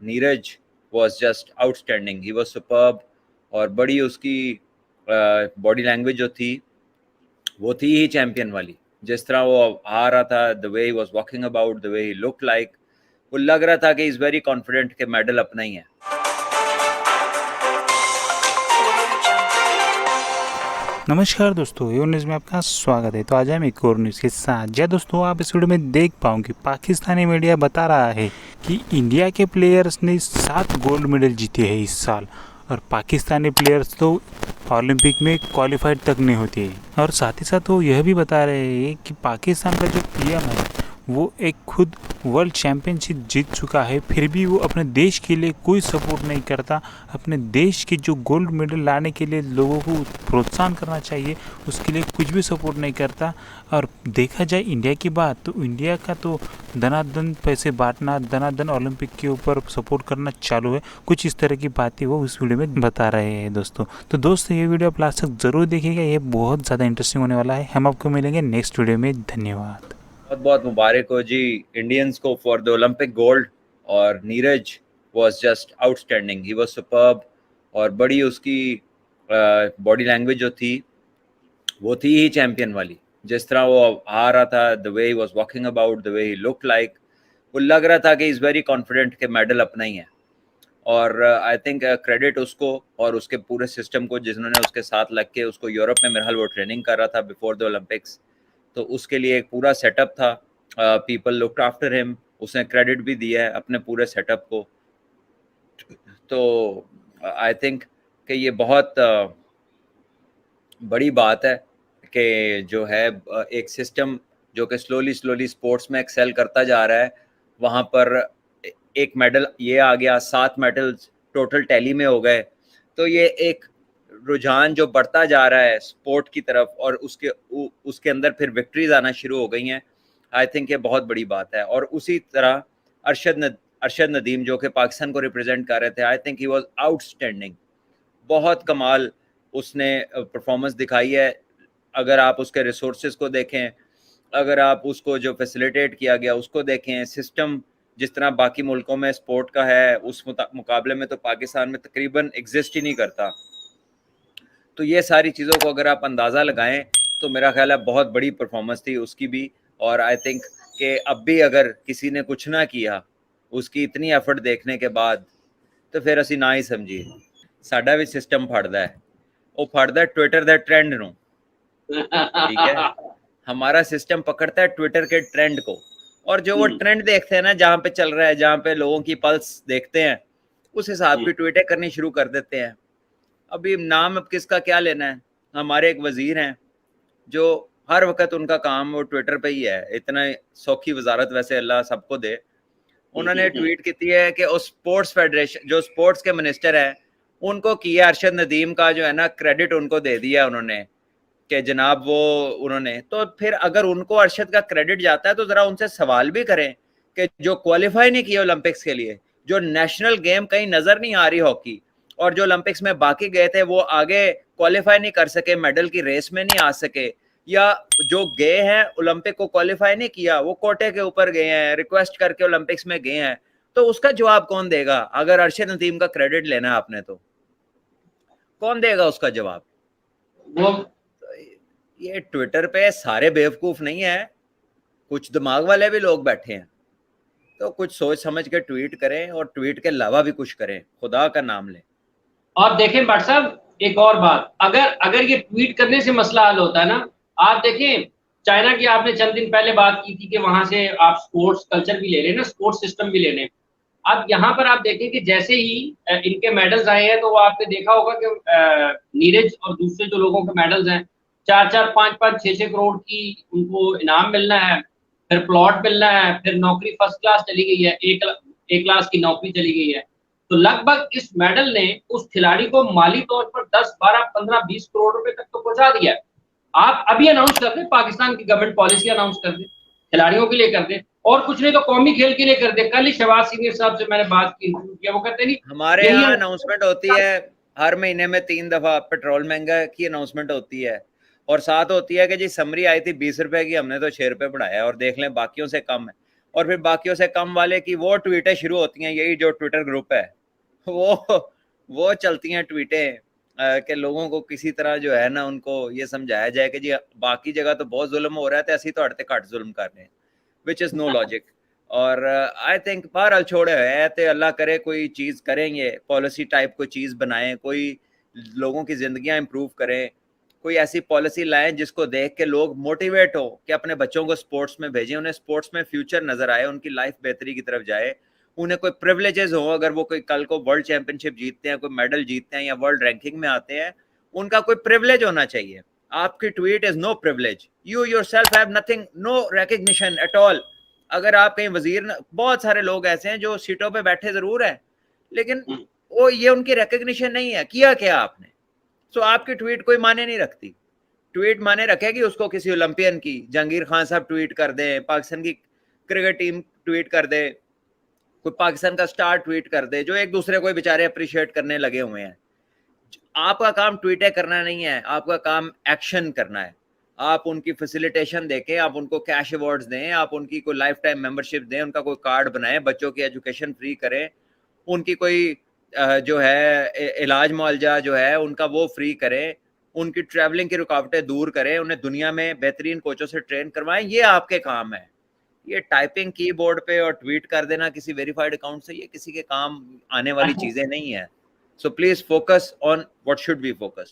Neeraj was just outstanding. He was superb और बड़ी उसकी बॉडी लैंग्वेज जो थी वो थी ही चैंपियन वाली। जिस तरह वो आ रहा था, the way he was walking about, the way he look like, वो लग रहा था कि इज वेरी कॉन्फिडेंट कि मेडल अपना ही है। नमस्कार दोस्तों, यो न्यूज़ में आपका स्वागत है। तो आज हम एक और न्यूज़ के साथ जय दोस्तों, आप इस वीडियो में देख पाओगे पाकिस्तानी मीडिया बता रहा है कि इंडिया के प्लेयर्स ने 7 गोल्ड मेडल जीते हैं इस साल, और पाकिस्तानी प्लेयर्स तो ओलंपिक में क्वालिफाइड तक नहीं होते हैं। और साथ ही साथ वो यह भी बता रहे हैं कि पाकिस्तान का जो पीएम है वो एक खुद वर्ल्ड चैम्पियनशिप जीत चुका है, फिर भी वो अपने देश के लिए कोई सपोर्ट नहीं करता। अपने देश के जो गोल्ड मेडल लाने के लिए लोगों को प्रोत्साहन करना चाहिए, उसके लिए कुछ भी सपोर्ट नहीं करता। और देखा जाए इंडिया की बात, तो इंडिया का तो धनाधन पैसे बांटना, धनाधन ओलंपिक के ऊपर सपोर्ट करना चालू है। कुछ इस तरह की बातें वो इस वीडियो में बता रहे हैं दोस्तों। तो दोस्तों, ये वीडियो आप लास्ट तक ज़रूर देखिएगा, ये बहुत ज़्यादा इंटरेस्टिंग होने वाला है। हम आपको मिलेंगे नेक्स्ट वीडियो में। धन्यवाद। बहुत बहुत मुबारक हो जी इंडियंस को फॉर द ओलंपिक गोल्ड। और Neeraj was just outstanding, he was superb और बड़ी उसकी बॉडी लैंग्वेज जो थी वो थी ही चैंपियन वाली। जिस तरह वो आ रहा था, the way he was walking about, the way he look like, वो लग रहा था कि इज वेरी कॉन्फिडेंट कि मेडल अपना ही है। और आई थिंक क्रेडिट उसको और उसके पूरे सिस्टम को, जिन्होंने उसके साथ लग के उसको यूरोप में मेरे ख्याल वो ट्रेनिंग कर रहा था बिफोर द ओलंपिक्स, तो उसके लिए एक पूरा सेटअप था। पीपल लुक्ड आफ्टर हिम, उसने क्रेडिट भी दिया है अपने पूरे सेटअप को। तो आई थिंक कि ये बहुत बड़ी बात है कि जो है एक सिस्टम जो कि स्लोली स्लोली स्पोर्ट्स में एक्सेल करता जा रहा है, वहाँ पर एक मेडल ये आ गया, 7 मेडल्स टोटल टैली में हो गए। तो ये एक रुझान जो बढ़ता जा रहा है स्पोर्ट की तरफ, और उसके अंदर फिर विक्ट्रीज आना शुरू हो गई हैं। आई थिंक ये बहुत बड़ी बात है। और उसी तरह अरशद नदीम जो कि पाकिस्तान को रिप्रेजेंट कर रहे थे, I think he was outstanding. बहुत कमाल उसने परफॉर्मेंस दिखाई है। अगर आप उसके रिसोर्सेज को देखें, अगर आप उसको जो फैसिलिटेट किया गया उसको देखें, सिस्टम जिस तरह बाकी मुल्कों में स्पोर्ट का है उस मुकाबले में तो पाकिस्तान में तकरीबन एग्जिस्ट ही नहीं करता। तो ये सारी चीज़ों को अगर आप अंदाज़ा लगाएं तो मेरा ख्याल है बहुत बड़ी परफॉर्मेंस थी उसकी भी। और आई थिंक कि अब भी अगर किसी ने कुछ ना किया उसकी इतनी एफर्ट देखने के बाद, तो फिर असी ना ही समझिए। साडा भी सिस्टम फड़दा है, वो फड़दा है ट्विटर दे ट्रेंड नूं, ठीक है। हमारा सिस्टम पकड़ता है ट्विटर के ट्रेंड को, और जो वो ट्रेंड देखते हैं ना, जहाँ पे चल रहा है, जहाँ पे लोगों की पल्स देखते हैं, उस हिसाब की ट्वीटें करनी शुरू कर देते हैं। अभी नाम अब किसका क्या लेना है। हमारे एक वजीर हैं जो हर वक्त उनका काम वो ट्विटर पे ही है। इतना सौखी वजारत वैसे अल्लाह सबको दे। उन्होंने ट्वीट की है कि उस स्पोर्ट्स फेडरेशन जो स्पोर्ट्स के मिनिस्टर हैं उनको किया अरशद नदीम का जो है ना क्रेडिट उनको दे दिया उन्होंने, कि जनाब वो उन्होंने, तो फिर अगर उनको अरशद का क्रेडिट जाता है तो जरा उनसे सवाल भी करें कि जो क्वालिफाई नहीं किए ओलंपिक्स के लिए, जो नेशनल गेम कहीं नजर नहीं आ रही हॉकी, और जो ओलंपिक्स में बाकी गए थे वो आगे क्वालिफाई नहीं कर सके, मेडल की रेस में नहीं आ सके, या जो गए हैं ओलंपिक को क्वालिफाई नहीं किया, वो कोटे के ऊपर गए हैं, रिक्वेस्ट करके ओलंपिक्स में गए हैं, तो उसका जवाब कौन देगा? अगर अरशद नदीम का क्रेडिट लेना है आपने तो कौन देगा उसका जवाब? वो ये ट्विटर पे सारे बेवकूफ नहीं है, कुछ दिमाग वाले भी लोग बैठे हैं। तो कुछ सोच समझ के ट्वीट करें, और ट्वीट के अलावा भी कुछ करें, खुदा का नाम लें। और देखें भट्ट साहब, एक और बात, अगर अगर ये ट्वीट करने से मसला हल होता है ना, आप देखें चाइना की आपने चंद दिन पहले बात की थी कि वहां से आप स्पोर्ट्स कल्चर भी ले रहे हैं ना, स्पोर्ट्स सिस्टम भी ले रहे हैं। अब यहाँ पर आप देखें कि जैसे ही इनके मेडल्स आए हैं, तो वो आपने देखा होगा कि नीरज और दूसरे जो लोगों के मेडल्स हैं, 4-4, 5-5, 6-6 करोड़ की उनको इनाम मिलना है, फिर प्लॉट मिलना है, फिर नौकरी फर्स्ट क्लास चली गई है, एक क्लास की नौकरी चली गई है। तो लगभग इस मेडल ने उस खिलाड़ी को माली तौर पर 10, 12, 15, 20 करोड़ रुपए तक तो पहुंचा दिया। आप अभी अनाउंस कर दें, पाकिस्तान की गवर्नमेंट पॉलिसी अनाउंस कर दे, खिलाड़ियों के लिए कर दे, और कुछ नहीं तो कौमी खेल के लिए कर दे। कल ही शहबाज सीनियर साहब से मैंने बात की, वो कहते नहीं, हमारे यहाँ अनाउंसमेंट होती है हर महीने में 3 दफा, पेट्रोल महंगा की अनाउंसमेंट होती है, और साथ होती है कि जी समरी आई थी 20 रुपए की, हमने तो 6 रुपए बढ़ाया, और देख लें बाकियों से कम है। और फिर बाकियों से कम वाले की वो ट्वीटें शुरू होती हैं, यही जो ट्विटर ग्रुप है वो चलती हैं ट्वीटें कि लोगों को किसी तरह जो है ना उनको ये समझाया जाए कि जी बाकी जगह तो बहुत जुल्म हो रहा है, तो ऐसी तो हटते घट जुल्म कर रहे हैं, विच इज़ नो लॉजिक। और आई थिंक बहरहाल छोड़े है तो अल्लाह करे कोई चीज़ करेंगे, पॉलिसी टाइप कोई चीज़ बनाएं, कोई लोगों की ज़िंदगियां इंप्रूव करें, कोई ऐसी पॉलिसी लाएं जिसको देख के लोग मोटिवेट हो कि अपने बच्चों को स्पोर्ट्स में भेजें, उन्हें स्पोर्ट्स में फ्यूचर नजर आए, उनकी लाइफ बेहतरी की तरफ जाए, उन्हें कोई प्रिविलेजेस हो, अगर वो कोई कल को वर्ल्ड चैंपियनशिप जीतते हैं, कोई मेडल जीतते हैं या वर्ल्ड रैंकिंग में आते हैं, उनका कोई प्रिविलेज होना चाहिए। आपकी tweet is no privilege, you yourself have nothing, no recognition at all. अगर आप कहीं वजीर, बहुत सारे लोग ऐसे हैं जो सीटों पे बैठे जरूर है लेकिन वो ये उनकी रिकग्निशन नहीं है, किया क्या आपने? सो आपकी ट्वीट कोई माने नहीं रखती। ट्वीट माने रखेगी उसको किसी ओलंपियन की, जहांगीर खान साहब ट्वीट कर दे, पाकिस्तान की क्रिकेट टीम ट्वीट कर दे, कोई पाकिस्तान का स्टार ट्वीट कर दे, जो एक दूसरे को बेचारे अप्रिशिएट करने लगे हुए हैं। आपका काम ट्वीटें करना नहीं है, आपका काम एक्शन करना है। आप उनकी फैसिलिटेशन देके, आप उनको कैश अवार्ड्स दें, आप उनकी कोई लाइफ टाइम मेंबरशिप दें, उनका कोई कार्ड बनाएं, बच्चों की एजुकेशन फ्री करें, उनकी कोई जो है इलाज मुआवजा जो है उनका वो फ्री करें, उनकी ट्रैवलिंग की रुकावटें दूर करें, उन्हें दुनिया में बेहतरीन कोचों से ट्रेन करवाएं। ये आपके काम है। ये टाइपिंग कीबोर्ड पे और ट्वीट कर देना किसी वेरीफाइड अकाउंट से, ये किसी के काम आने वाली चीजें नहीं है। So please focus on what should be focus.